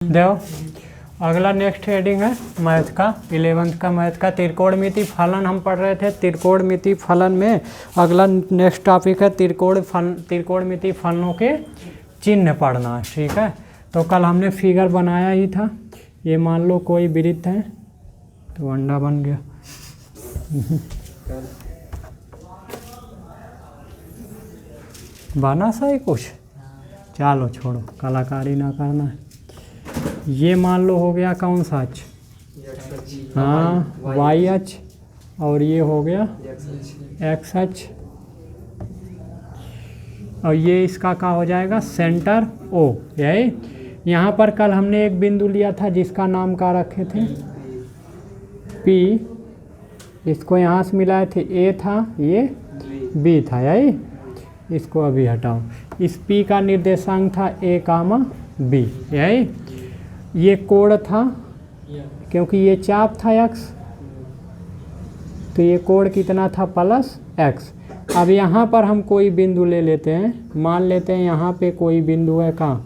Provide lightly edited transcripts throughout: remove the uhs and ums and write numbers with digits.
देखो अगला next heading है मैथ का 11th का मैथ का त्रिकोणमिति फलन हम पढ़ रहे थे। त्रिकोणमिति फलन में अगला नेक्स्ट टॉपिक है त्रिकोणमिति फलनों के चिन्ह पढ़ना है। ठीक है, तो कल हमने फिगर बनाया ही था। ये मान लो कोई वृत्त है तो अंडा बन गया। बना सही कुछ, चलो छोड़ो, कलाकारी ना करना है। ये मान लो हो गया कौन सा अक्ष? हाँ, वाई अक्ष, और ये हो गया एक्स अक्ष, और ये इसका क्या हो जाएगा? Centre O. यही यहाँ पर कल हमने एक बिंदु लिया था जिसका नाम क्या रखे थे? पी। इसको यहाँ से मिलाए थे, ए था, ये बी था। यही इसको अभी हटाओ। इस पी का निर्देशांक था ए कामा बी। यही ये कोण था, क्योंकि ये चाप था एक्स, तो ये कोण कितना था? Plus x. अब यहाँ पर हम कोई बिंदु ले लेते हैं, मान लेते हैं यहाँ पे कोई बिंदु है कहाँ?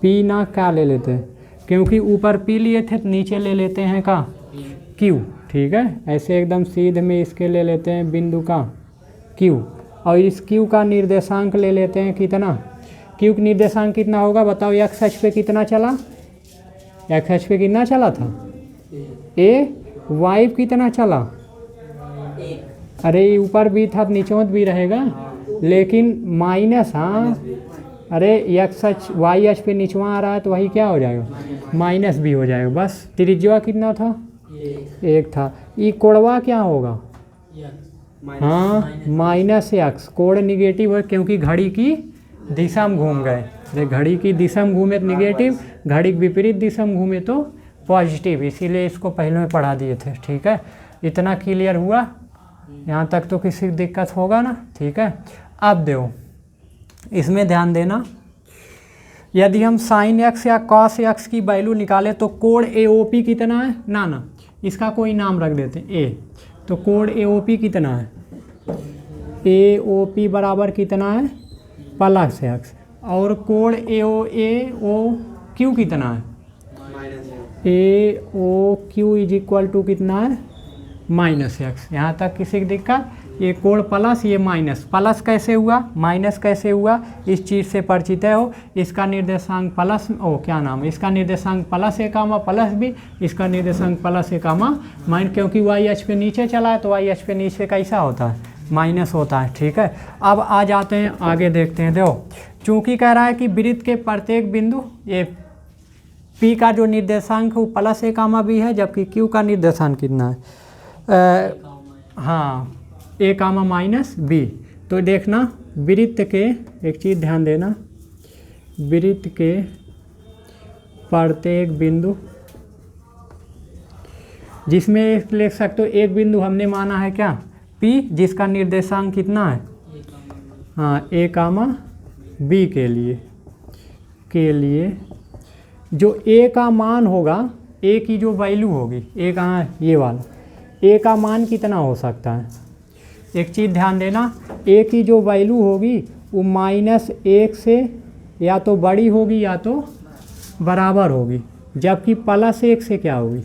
पी ना क्या ले लेते हैं, क्योंकि ऊपर पी लिए थे तो नीचे ले लेते हैं का क्यू। ठीक है, ऐसे एकदम सीधे में इसके ले लेते हैं बिंदु का क्यू, और इस क्यू का निर्देशांक ले लेते हैं कितना? क्यू का निर्देशांक कितना होगा बताओ? एक्स अक्ष पे कितना चला? एक्स अक्ष पे कितना चला था? ए। वाई कितना चला? अरे ऊपर भी था, नीचे भी रहेगा, लेकिन माइनस। हाँ, अरे एक्स अक्ष वाई अक्ष पे निचवा आ रहा है तो वही क्या हो जाएगा? माइनस भी हो जाएगा। बस त्रिज्या कितना था? एक था। ये कोणवा क्या होगा? हाँ, माइनस एक्स। कोण निगेटिव है क्योंकि घड़ी की दिशा में घूम गए। घड़ी की दिशा में घूमे तो निगेटिव, घड़ी की विपरीत दिशा में घूमे तो पॉजिटिव, इसीलिए इसको पहले में पढ़ा दिए थे। ठीक है, इतना क्लियर हुआ? यहाँ तक तो किसी दिक्कत होगा ना? ठीक है, अब देखो इसमें ध्यान देना, यदि हम साइन एक्स या कॉस एक्स की वैल्यू निकालें तो कोण AOP कितना है? ना इसका कोई नाम रख देते हैं ए। तो कोण AOP कितना है? AOP बराबर कितना है? Plus x. और कोण AOQ कितना है? AOQ इज इक्वल टू कितना है? Minus x. यहाँ तक किसी की दिक्कत? ये कोण प्लस, ये माइनस। प्लस कैसे हुआ, माइनस कैसे हुआ, इस चीज़ से परिचित हो। इसका निर्देशांक प्लस क्या नाम है? इसका निर्देशांक प्लस ए कामा प्लस बी, इसका निर्देशांक प्लस ए कामा माइनस, क्योंकि वाई अक्ष पे नीचे चला है तो वाई अक्ष पे नीचे कैसा होता है? माइनस होता है। ठीक है, अब आ जाते हैं आगे, देखते हैं। देखो चूँकि कह रहा है कि वृत्त के प्रत्येक बिंदु, ये पी का जो निर्देशांक है वो प्लस ए कामा बी है, जबकि क्यू का निर्देशांक कितना है? हाँ, ए कामा माइनस बी। तो देखना वृत्त के, एक चीज़ ध्यान देना, वृत्त के प्रत्येक बिंदु, जिसमें एक लिख सकते हो, एक बिंदु हमने माना है क्या? पी, जिसका निर्देशांक कितना है? हाँ, ए कामा बी के लिए जो ए का मान होगा, ए की जो वैल्यू होगी, ए कहाँ है? ये वाला। ए का मान कितना हो सकता है? एक चीज़ ध्यान देना, ए की जो वैल्यू होगी वो -1 से या तो बड़ी होगी या तो बराबर होगी, जबकि +1 से क्या होगी?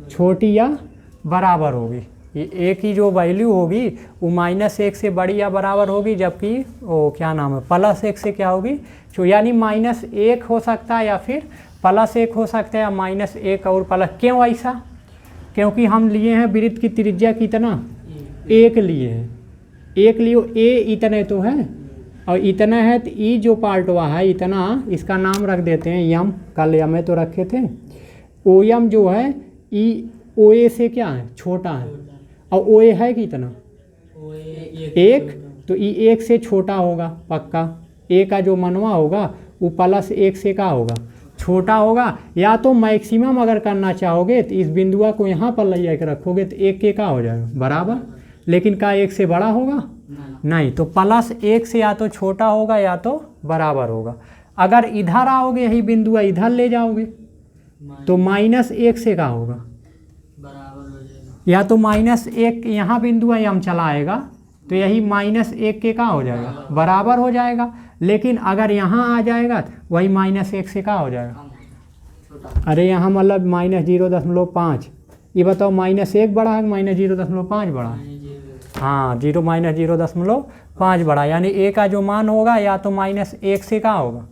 छोटी या बराबर होगी। ये ए की जो वैल्यू होगी वो -1 से बड़ी या बराबर होगी, जबकि क्या नाम है, +1 से क्या होगी? यानी -1 हो सकता है या फिर +1 हो सकता है, या -1 और प्लस। क्यों ऐसा? क्योंकि हम लिए हैं वृत्त की त्रिज्या कितना? एक लिए है, एक लिए ए इतने तो है, और इतना है तो ई जो पार्ट हुआ है इतना, इसका नाम रख देते हैं यम। कल यम तो रखे थे। ओ यम जो है ई ओ ए से क्या है? छोटा है, और ओ ए है कितना? एक। तो ई 1 से छोटा होगा पक्का। ए का जो मनवा होगा वो +1 से क्या होगा? छोटा होगा। या तो मैक्सिमम अगर करना चाहोगे तो इस बिंदुआ को यहाँ पर ले जाकर रखोगे तो 1 के क्या हो जाएगा? बराबर। लेकिन क्या 1 से बड़ा होगा? नहीं। तो +1 से या तो छोटा होगा या तो बराबर होगा। अगर इधर आओगे, यही बिंदुआ इधर ले जाओगे तो -1 से क्या होगा? बराबर हो जाएगा। या तो -1 यहाँ बिंदुआ यम चला आएगा तो यही -1 के क्या हो जाएगा? बराबर हो जाएगा। लेकिन अगर यहाँ आ जाएगा तो वही -1 से क्या हो जाएगा? अरे यहाँ मतलब -0.5। ये बताओ -1 बड़ा है -0.5 बड़ा है? हाँ, 0 -0.5 बड़ा, यानी ए का जो मान होगा या तो -1 से क्या होगा,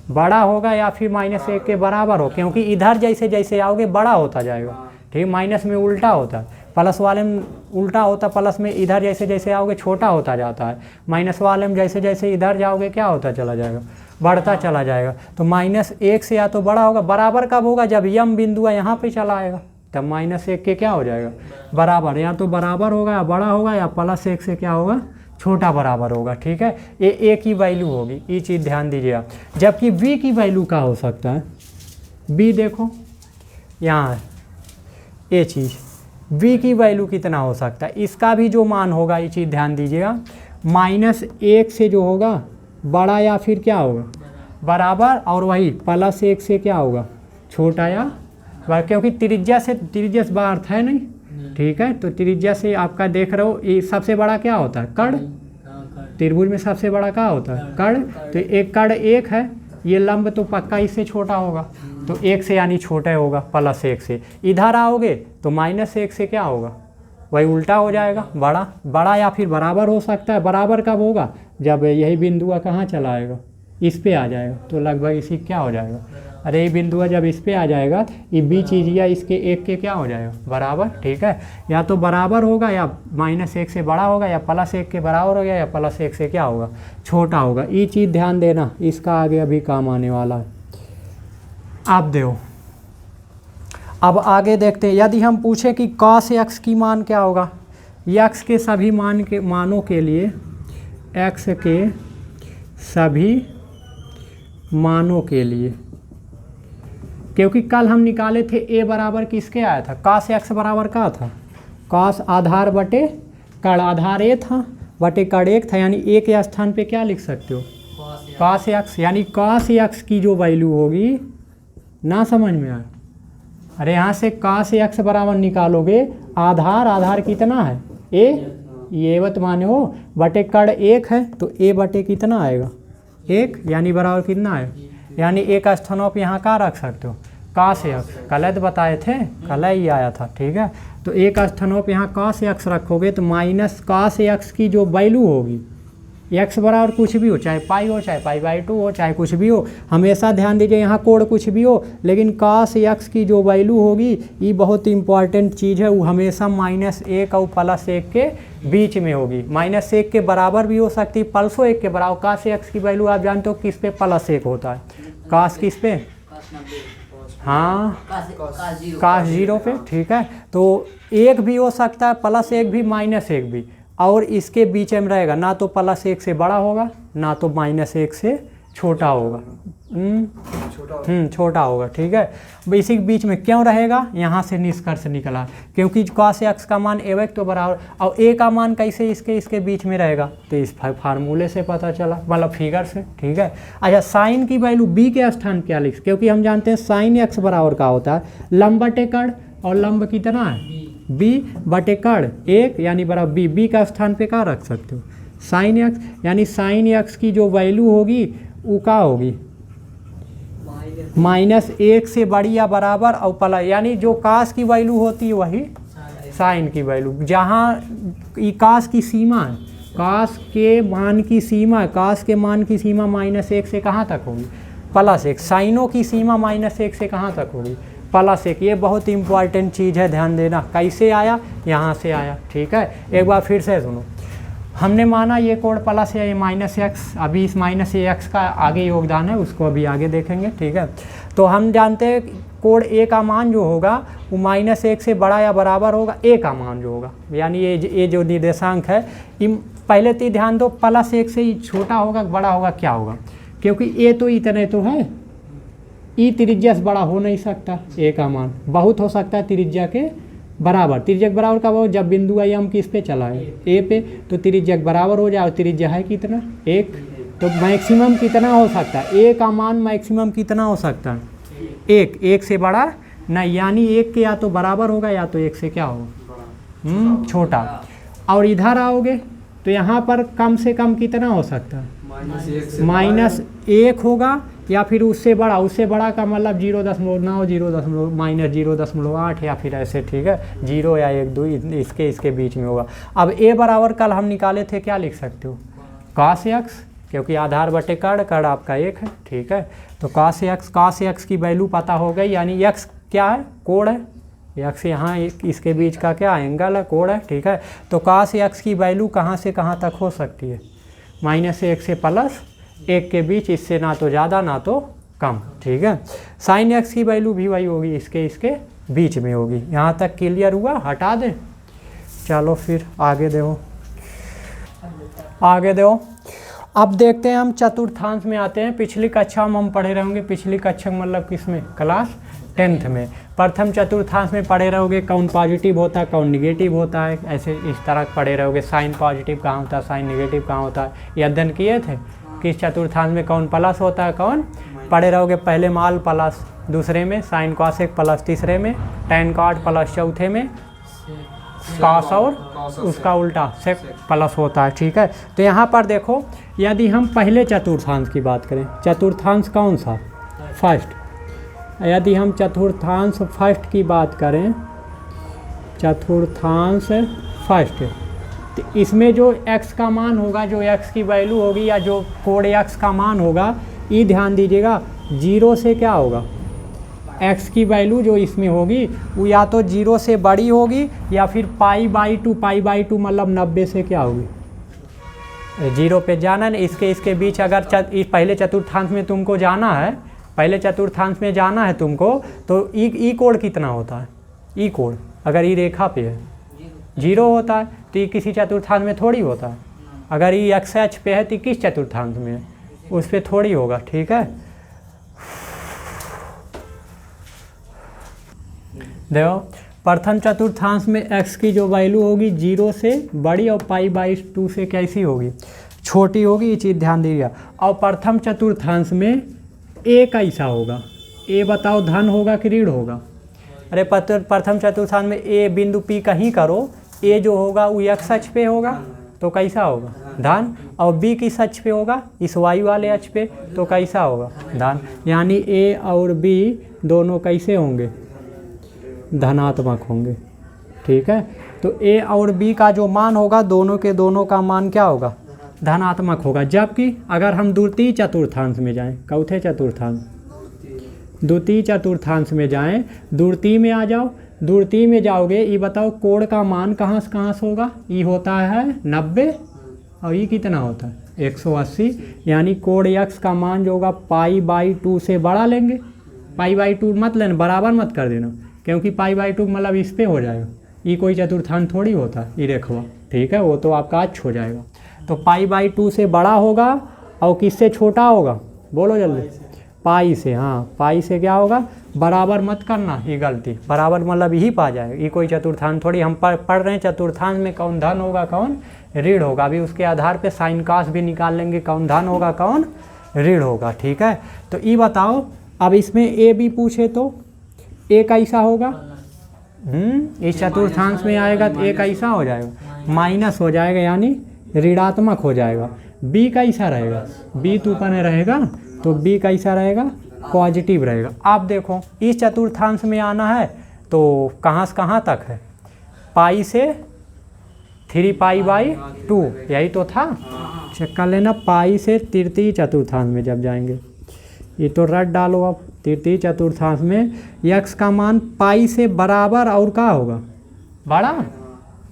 बड़ा होगा या फिर -1 के बराबर हो, क्योंकि इधर जैसे जैसे आओगे बड़ा होता जाएगा। ठीक, माइनस में उल्टा होता है, प्लस वाले में उल्टा होता, प्लस में इधर जैसे जैसे आओगे छोटा होता जाता है, माइनस वाले में जैसे जैसे इधर जाओगे क्या होता चला जाएगा, बढ़ता चला जाएगा। तो -1 से या तो बड़ा होगा, बराबर कब होगा, जब यम बिंदु यहाँ पे चला आएगा, तब -1 के क्या हो जाएगा, बराबर। या तो बराबर होगा या बड़ा होगा, या +1 से क्या होगा, छोटा बराबर होगा। ठीक है, ये ए की वैल्यू होगी, ये चीज़ ध्यान दीजिए आप। जबकि बी की वैल्यू क्या हो सकता है, बी देखो यहाँ ये चीज़, बी की वैल्यू कितना हो सकता है, इसका भी जो मान होगा, ये चीज़ ध्यान दीजिएगा, -1 से जो होगा बड़ा या फिर क्या होगा, बराबर, और वही +1 से क्या होगा, छोटा या बड़ा, क्योंकि त्रिज्या से बाहर था नहीं। ठीक है, तो त्रिज्या से आपका देख रहे हो, ये सबसे बड़ा क्या होता है, कर्ण। त्रिभुज में सबसे बड़ा क्या होता है, कर्ण। तो एक कर्ण 1 है, ये लंब तो पक्का इससे छोटा होगा, तो 1 से यानी छोटा होगा, +1 से। इधर आओगे तो -1 से क्या होगा, वही उल्टा हो जाएगा, बड़ा या फिर बराबर हो सकता है। बराबर कब होगा, जब यही बिंदु कहाँ चला आएगा, इस पे आ जाएगा, तो लगभग इसी क्या हो जाएगा, अरे ये बिंदु जब इस पे आ जाएगा, ये बी चीज़ या इसके 1 के क्या हो जाएगा, बराबर। ठीक है, या तो बराबर होगा, या -1 से बड़ा होगा, या +1 के बराबर होगा, या +1 से क्या होगा, छोटा होगा। ये चीज़ ध्यान देना, इसका आगे अभी काम आने वाला है। आप देखो, अब आगे देखते हैं, यदि हम पूछें कि cos x की मान क्या होगा, x के सभी मानों के लिए, x के सभी मानों के लिए, क्योंकि कल हम निकाले थे a बराबर किसके आया था, cos x बराबर क्या था, cos आधार बटे कड़, आधार a था बटे कड़ 1 था, यानी a के स्थान पे क्या लिख सकते हो, cos x, यानी cos x की जो वैल्यू होगी, ना समझ में आया, अरे यहाँ से cos x बराबर निकालोगे, आधार कितना है, a, ये वत माने हो, बटे कड़ 1 है, तो a बटे कितना आएगा, 1, यानी बराबर कितना है, यानी एक स्थानों पर यहाँ का रख सकते हो, cos x, कल तो बताए थे, कल ही आया था। ठीक है, तो एक स्थानों पे यहाँ cos x रखोगे, तो -cos x की जो वैल्यू होगी, x बराबर कुछ भी हो, चाहे पाई हो, चाहे π/2 हो, चाहे कुछ भी हो, हमेशा ध्यान दीजिए यहाँ कोड कुछ भी हो, लेकिन cos x की जो वैल्यू होगी, ये बहुत इंपॉर्टेंट चीज़ है, वो हमेशा -1 और +1 के बीच में होगी, -1 के बराबर भी हो सकती है, +1 के बराबर। cos x की वैल्यू आप जानते हो किस पे +1 होता है, cos किस पे, हाँ cos 0 पे। ठीक है, तो 1 भी हो सकता है, +1 भी, -1 भी, और इसके बीच में रहेगा, ना तो +1 से बड़ा होगा, ना तो -1 से छोटा होगा, छोटा होगा। ठीक है, इसी के बीच में क्यों रहेगा, यहाँ से निष्कर्ष निकला, क्योंकि cos x का मान a तो बराबर, और a का मान कैसे इसके बीच में रहेगा, तो इस फार्मूले से पता चला, मतलब फिगर से। ठीक है, अच्छा, साइन की वैल्यू b के स्थान क्या लिख, क्योंकि हम जानते हैं sin x बराबर का होता है लंब बटे कड़, और लंब कितना है, b बटे कड़ 1, यानी बराबर b का स्थान पे क्या रख सकते हो, sin x, यानी sin x की जो वैल्यू होगी वो क्या होगी, -1 से बड़ी या बराबर, और प्लस, यानी जो cos की वैल्यू होती है वही sin की वैल्यू, जहाँ cos की सीमा है, cos के मान की सीमा, cos के मान की सीमा -1 से कहाँ तक होगी, +1, साइनों की सीमा -1 से कहाँ तक होगी, +1। ये बहुत इंपॉर्टेंट चीज़ है, ध्यान देना, कैसे आया, यहाँ से आया। ठीक है, एक बार फिर से सुनो, हमने माना ये कोड प्लस है, ये -x, अभी इस -x का आगे योगदान है, उसको अभी आगे देखेंगे। ठीक है, तो हम जानते हैं कोड a का मान जो होगा वो -1 से बड़ा या बराबर होगा, a का मान जो होगा, यानी ये जो निर्देशांक है, पहले तो ध्यान दो, +1 से ही छोटा होगा, बड़ा होगा, क्या होगा, क्योंकि a तो इतने तो है, ई त्रिज्या से बड़ा हो नहीं सकता, a का मान बहुत हो सकता है त्रिज्या के बराबर। त्रिज्या के बराबर कब हो, जब बिंदु आई हम किस पे चला है, a पे, तो त्रिज्या के बराबर हो जाए, और त्रिज्या है कितना, 1, तो मैक्सिमम कितना हो सकता है, a का मान मैक्सिमम कितना हो सकता है, 1 से बड़ा नहीं, यानी 1 के या तो बराबर होगा, या तो 1 से क्या होगा, छोटा। और इधर आओगे तो यहाँ पर कम से कम कितना हो सकता है, -1 होगा, या फिर उससे बड़ा का मतलब 0.9 0 माइनस 0.8 या फिर ऐसे, ठीक है, 0 या 1 2 इसके बीच में होगा। अब ए बराबर कल हम निकाले थे, क्या लिख सकते हो, cos x, क्योंकि आधार बटे कड़ आपका 1 है, ठीक है। तो cos x की वैल्यू पता हो गई, यानी x क्या है, कोण है, x यहाँ इसके बीच का क्या एंगल है, कोण है, ठीक है। तो cos x की वैल्यू कहाँ से कहाँ तक हो सकती है, -1 से +1 के बीच, इससे ना तो ज़्यादा ना तो कम, ठीक है। sin x की वैल्यू भी वही होगी, इसके बीच में होगी। यहाँ तक क्लियर हुआ, हटा दें। चलो फिर आगे देखो। अब देखते हैं हम चतुर्थांश में आते हैं। पिछली कक्षा में हम पढ़े रहेंगे, पिछली कक्षा मतलब किसमें, क्लास 10th में। प्रथम चतुर्थांश में पढ़े रहोगे कौन पॉजिटिव होता है कौन निगेटिव होता है, ऐसे इस तरह पढ़े रहोगे। साइन पॉजिटिव कहाँ होता है, साइन निगेटिव कहाँ होता है, ये अध्ययन किए थे। किस चतुर्थांश में कौन प्लस होता है कौन, पढ़े रहोगे। पहले माल प्लस, दूसरे में साइन कॉसेक प्लस, तीसरे में टेन कॉट प्लस, चौथे में कॉस और उसका उल्टा सेक प्लस होता है, ठीक है। तो यहाँ पर देखो, यदि हम पहले चतुर्थांश की बात करें, चतुर्थांश कौन सा, फर्स्ट। यदि हम चतुर्थांश फर्स्ट की बात करें, चतुर्थांश फर्स्ट, तो इसमें जो x का मान होगा, जो x की वैल्यू होगी या जो कोड x का मान होगा, ये ध्यान दीजिएगा, 0 से क्या होगा, x की वैल्यू जो इसमें होगी वो या तो 0 से बड़ी होगी या फिर π/2 मतलब 90 से क्या होगी, 0 पे जाना ना। इसके बीच अगर पहले चतुर्थांश में तुमको जाना है, पहले चतुर्थांश में जाना है तुमको, तो ई कोण कितना होता है, ई कोण अगर ई रेखा पे है 0 होता है, तो ये किसी चतुर्थांश में थोड़ी होता है। अगर ये x अक्ष पे है तो किस चतुर्थांश में है, उस पर थोड़ी होगा, ठीक है। देखो, प्रथम चतुर्थांश में x की जो वैल्यू होगी 0 से बड़ी और π/2 से कैसी होगी, छोटी होगी, ये चीज़ ध्यान दीजिएगा। और प्रथम चतुर्थांश में a कैसा होगा, a बताओ धन होगा कि ऋण होगा। अरे प्रथम चतुर्थांश में a बिंदु P कहीं करो, a जो होगा वो x अक्ष पे होगा तो कैसा होगा, धन, और b किस अक्ष पे होगा, इस वायु वाले अक्ष पे, तो कैसा होगा, धन। यानी a और b दोनों कैसे होंगे, धनात्मक होंगे, ठीक है। तो a और b का जो मान होगा, दोनों के दोनों का मान क्या होगा, धनात्मक होगा। जबकि अगर हम द्वितीय चतुर्थांश में जाएं, चौथे चतुर्थांश, द्वितीय चतुर्थांश में जाएं, द्वितीय में आ जाओ, द्वितीय में जाओगे, ये बताओ कोण का मान कहाँ से होगा, ये होता है 90 और ये कितना होता है 180। यानी कोण x का मान जो होगा π/2 से बड़ा लेंगे, π/2 मत लेना, बराबर मत कर देना, क्योंकि π/2 मतलब इस पे हो जाएगा, ये कोई चतुर्थांश थोड़ी होता है, ये रेखवा, ठीक है, वो तो आपका अक्ष हो जाएगा। तो π/2 से बड़ा होगा और किससे छोटा होगा, बोलो जल्दी, पाई से, हाँ पाई से क्या होगा, बराबर मत करना, ये गलती, बराबर मतलब यही पा जाएगा, ये कोई चतुर्थांश थोड़ी। हम पढ़ रहे हैं चतुर्थांश में कौन धन होगा कौन ऋण होगा, अभी उसके आधार पे साइन कॉस भी निकाल लेंगे, कौन धन होगा कौन ऋण होगा, ठीक है। तो ये बताओ, अब इसमें ए भी पूछे तो ए कैसा होगा, इस चतुर्थांश में आएगा तो ए कैसा हो जाएगा, माइनस हो जाएगा, यानी ऋणात्मक हो जाएगा। बी कैसा रहेगा, बी तो ऊपर रहेगा, तो बी कैसा रहेगा, पॉजिटिव रहेगा। आप देखो, इस चतुर्थांश में आना है तो कहाँ से कहाँ तक है, पाई से 3π/2, यही तो था, चेक कर लेना। पाई से तृतीय चतुर्थांश में जब जाएंगे, ये तो रट डालो अब, तृतीय चतुर्थांश में x का मान पाई से बराबर और क्या होगा, बड़ा,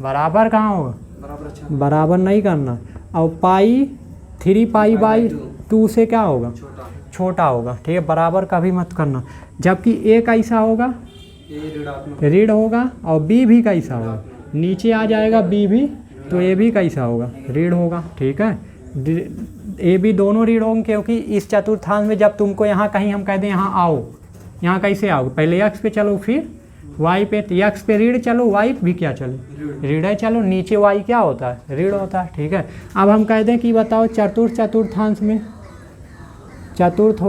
बराबर कहाँ होगा, बराबर नहीं करना, और पाई 3π/2 से क्या होगा, छोटा होगा, ठीक है, बराबर का भी मत करना। जबकि a कैसा होगा, ऋण होगा, और b भी कैसा होगा, नीचे आ जाएगा b भी, तो a भी कैसा होगा, ऋण होगा, ठीक है। ए भी दोनों ऋण होंगे, क्योंकि इस चतुर्थांश में जब तुमको यहाँ कहीं हम कह दें यहाँ आओ, यहाँ कैसे आओ, पहले x पे चलो फिर y पे, तो x पे ऋण चलो, y भी क्या चलो ऋण है, चलो नीचे y क्या होता है, ऋण होता है, ठीक है। अब हम कह दें कि बताओ चतुर्थांश में, चतुर्थ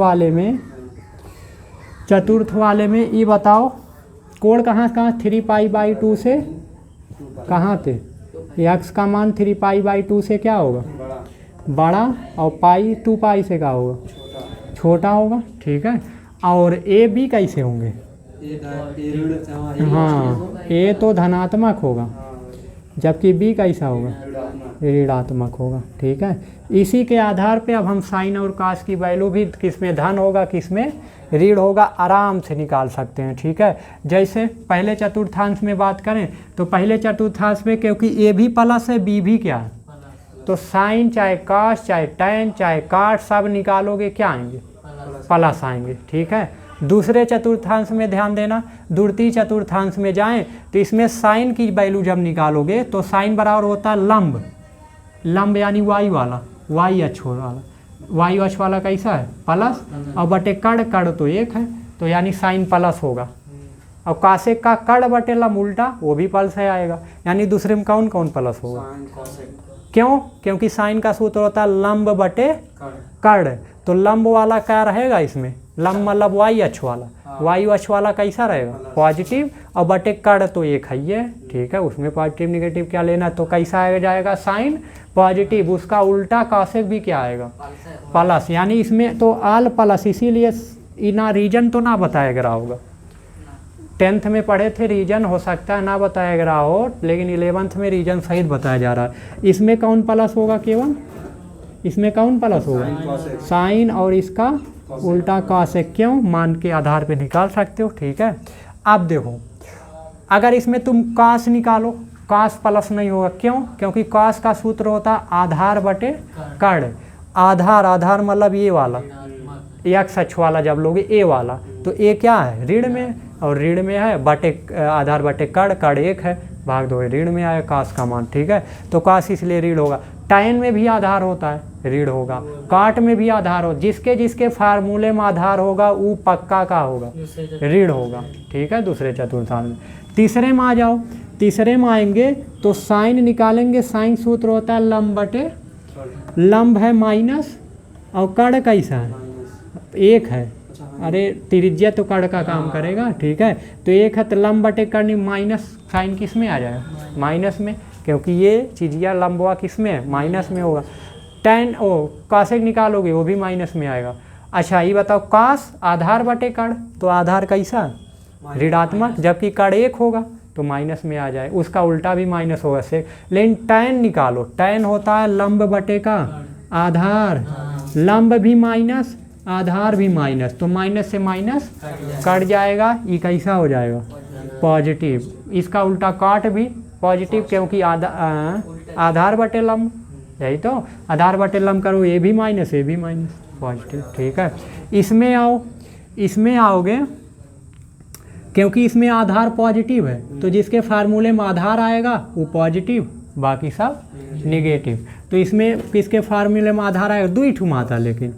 वाले में ये बताओ कोण कहाँ 3π/2 से कहाँ थे, x का मान 3π/2 से क्या होगा, बड़ा, और पाई 2π से क्या होगा, छोटा होगा, ठीक है। और ए बी कैसे होंगे? हाँ, ए तो धनात्मक होगा जबकि बी कैसा होगा? ऋणात्मक होगा, ठीक है। इसी के आधार पे अब हम साइन और कास की वैल्यू भी किस में धन होगा किस में ऋण होगा आराम से निकाल सकते हैं, ठीक है। जैसे पहले चतुर्थांश में बात करें तो पहले चतुर्थांश में क्योंकि ए भी प्लस है बी भी क्या है, तो साइन चाहे कास चाहे टैन चाहे काट सब निकालोगे क्या आएंगे? प्लस आएंगे, ठीक है। दूसरे चतुर्थांश में ध्यान देना, द्वितीय चतुर्थांश में जाएं तो इसमें साइन की वैल्यू जब निकालोगे तो साइन बराबर होता है लंब, लंब यानी वाई वाला, वाई अक्ष वाला, वाई अक्ष वाला कैसा है? प्लस, और बटे कड़, कड़ तो एक है तो यानी साइन प्लस होगा। और कासेक का कड़ बटे लंब उल्टा वो भी प्लस है आएगा, यानी दूसरे में कौन कौन प्लस होगा? क्यों? क्योंकि साइन का सूत्र होता है लंब बटे कड़, तो लंब वाला क्या रहेगा इसमें? लंब मतलब वाई अक्ष वाला, वाई अक्ष वाला कैसा रहेगा? पॉजिटिव, और बटे कड़ तो एक है ये, ठीक है। उसमें पॉजिटिव निगेटिव क्या लेना, तो कैसा आ जाएगा? साइन पॉजिटिव, उसका उल्टा कासेक भी क्या आएगा? प्लस, यानी इसमें तो आल प्लस, इसीलिए इना रीजन तो ना बताया गया होगा। 10th में पढ़े थे रीजन, हो सकता है ना बताया गया हो, लेकिन 11th में रीजन सहित बताया जा रहा है। इसमें कौन प्लस होगा? केवल इसमें कौन प्लस होगा? साइन, और इसका उल्टा कासेक। क्यों? मान के आधार पे निकाल सकते हो, ठीक है। अब देखो अगर इसमें तुम कास निकालो, कास प्लस नहीं होगा। क्यों? क्योंकि कास का सूत्र होता है आधार बटे कड़, आधार, आधार मतलब ये वाला एक्स अक्ष वाला जब लोगे ए वाला, तो ए क्या है? ऋण में, और ऋण में है बटे आधार बटे कड़, कड़ एक है भाग दो ऋण में आया कास का मान, ठीक है। तो कास इसलिए ऋण होगा। टैन में भी आधार होता है, ऋण होगा। काट में भी आधार हो, जिसके जिसके फार्मूले में आधार होगा वो पक्का का होगा, ऋण होगा, ठीक है। दूसरे चतुर्थांश में। तीसरे में आ जाओ, तीसरे में आएंगे तो साइन निकालेंगे। साइन सूत्र होता है लंब बटे, लंब है माइनस, और कड़ कैसा है? एक है, अरे त्रिज्या तो कड़ का काम करेगा, ठीक है। तो एक है तो लंब बटे कड़, माइनस साइन किस में आ जाएगा? माइनस में, क्योंकि ये चीजिया लंबवा किस में है? माइनस में होगा। टैन ओ कासेक निकालोगे वो भी माइनस में आएगा। अच्छा ये बताओ, कास आधार बटे कड़, तो आधार कैसा? ऋणात्मक, जबकि कड़ एक होगा तो माइनस में आ जाए, उसका उल्टा भी माइनस होगा से। लेकिन टैन निकालो, टैन होता है लंब बटे का आधार, लंब भी माइनस आधार भी माइनस, तो माइनस से माइनस कट जाएगा, ये कैसा हो जाएगा? पॉजिटिव। इसका उल्टा काट भी पॉजिटिव, क्योंकि आधार बटे लंब, यही तो आधार बटे लंब करो, ये भी माइनस ये भी माइनस, पॉजिटिव, ठीक है। इसमें आओ, इसमें आओगे क्योंकि इसमें आधार पॉजिटिव है तो जिसके फार्मूले में आधार आएगा वो पॉजिटिव, बाकी सब निगेटिव। तो इसमें किसके फार्मूले में आधार आएगा? दो ही ठुम आता, लेकिन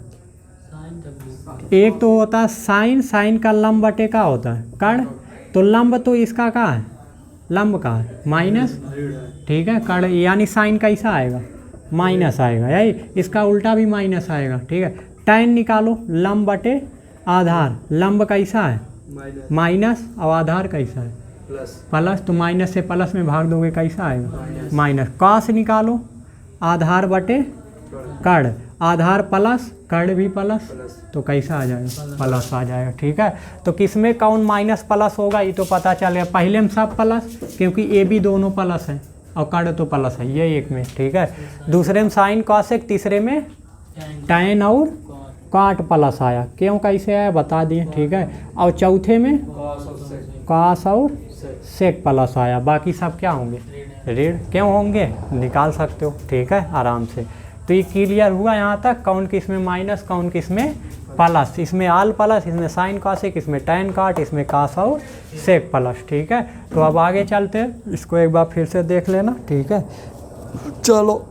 एक तो होता है साइन, साइन का लंब बटे का होता है कड़, तो लंब तो इसका का है? लंब का है माइनस, ठीक है। कड़ यानी साइन कैसा आएगा? माइनस आएगा, यही इसका उल्टा भी माइनस आएगा, ठीक है। टैन निकालो, लंब बटे आधार, लंब कैसा है? माइनस, और आधार कैसा है? प्लस, तो माइनस से प्लस में भाग दोगे कैसा आएगा? माइनस। कास निकालो, आधार बटे कड़, आधार प्लस कड़ भी प्लस, तो कैसा आ जाएगा? प्लस आ जाएगा, ठीक है। तो किसमें कौन माइनस प्लस होगा ये तो पता चल गया। पहले में सब प्लस, क्योंकि ए भी दोनों प्लस है, और कड़ तो प्लस है ये एक में, ठीक है। दूसरे में साइन कॉसेक, तीसरे में टैन और काट प्लस आया। क्यों कैसे आया बता दिए, ठीक है। और चौथे में कास और सेक प्लस आया, बाकी सब क्या होंगे? ऋण। क्यों होंगे? निकाल सकते हो, ठीक है, आराम से। तो ये क्लियर हुआ यहाँ तक, कौन किस में माइनस कौन किस में प्लस। इसमें आल प्लस, इसमें साइन कॉसेक, इसमें टैन काट, इसमें कास और सेक प्लस, ठीक है। तो अब आगे चलते हैं, इसको एक बार फिर से देख लेना, ठीक है। चलो।